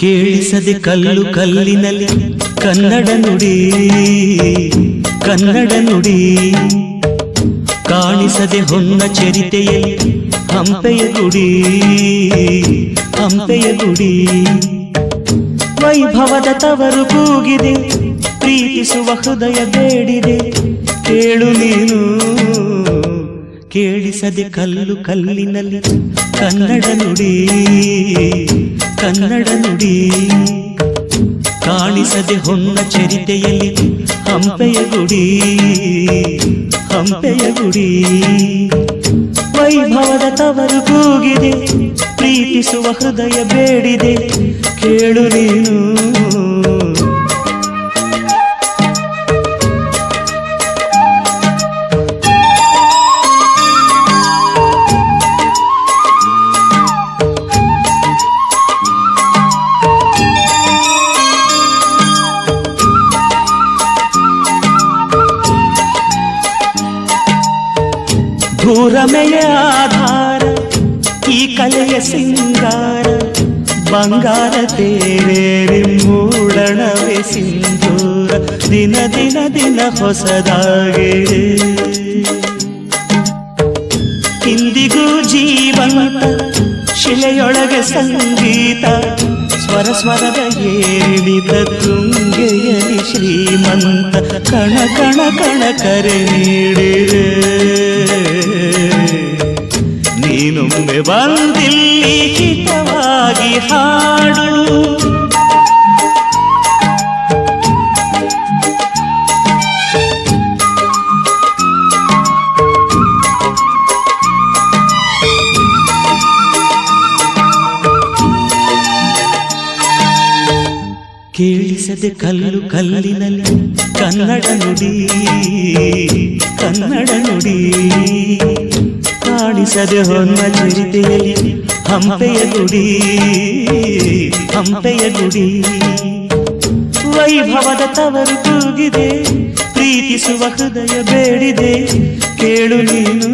ಕೇಳಿಸದೆ ಕಲ್ಲು ಕಲ್ಲಿನಲ್ಲಿ ಕನ್ನಡ ನುಡಿ ಕನ್ನಡ ನುಡಿ, ಕಾಣಿಸದೆ ಹೊನ್ನ ಚರಿತೆಯಲ್ಲಿ ಹಂಪೆಯ ಗುಡಿ ಹಂಪೆಯ ಗುಡಿ. ವೈಭವದ ತವರು ಕೂಗಿದೆ, ಪ್ರೀತಿಸುವ ಹೃದಯ ಬೇಡಿದೆ, ಕೇಳು ನೀನು. ಕೇಳಿಸದೆ ಕಲ್ಲು ಕಲ್ಲಿನಲ್ಲಿ ಕನ್ನಡ ನುಡಿ ಕನ್ನಡ ನುಡಿ, ಕಾಣಿಸದೆ ಹೊನ್ನ ಚರಿತೆಯಲ್ಲಿ ಹಂಪೆಯ ಗುಡಿ ಹಂಪೆಯ ಗುಡಿ. ವೈಭವದ ತವರು ಕೂಗಿದೆ, ಪ್ರೀತಿಸುವ ಹೃದಯ ಬೇಡಿದೆ, ಕೇಳು ನೀನು. ಭೂರಮೆಯ ಆಧಾರ ಈ ಕಲೆಯ ಸಿಂಗಾರ, ಬಂಗಾರ ತೇರೇರಿ ಮೂಡಣವೇ ಸಿಂಧೂರ, ದಿನ ದಿನ ದಿನ ಹೊಸದಾಗಿದೆ. ಇಂದಿಗೂ ಜೀವಂತ ಶಿಲೆಯೊಳಗೆ ಸಂಗೀತ, ಸ್ವರ ಸ್ವರದ ಏರಿಳಿತ ತುಂಗೆಯಲಿ ಶ್ರೀಮಂತ, ಕಣ ಕಣ ಕಣ ಕರೆ ನೀಡಿದೆ. ನೀನೊಮ್ಮೆ ಬಂದಿಲ್ಲಿ ಹಿತವಾಗಿ ಹಾಡು, ಕೇಳಿಸದೆ ಕಲ್ಲು ಕಲ್ಲಿನಲ್ಲಿ ಕನ್ನಡ ನುಡಿ ಕನ್ನಡ ನುಡಿ, ಕಾಣಿಸದೆ ಹೊನ್ನ ಚರಿತೆಯಲ್ಲಿ ಹಂಪೆಯ ಗುಡಿ ಹಂಪೆಯ ಗುಡಿ. ವೈಭವದ ತವರು ಕೂಗಿದೆ, ಪ್ರೀತಿಸುವ ಹೃದಯ ಬೇಡಿದೆ, ಕೇಳು ನೀನು.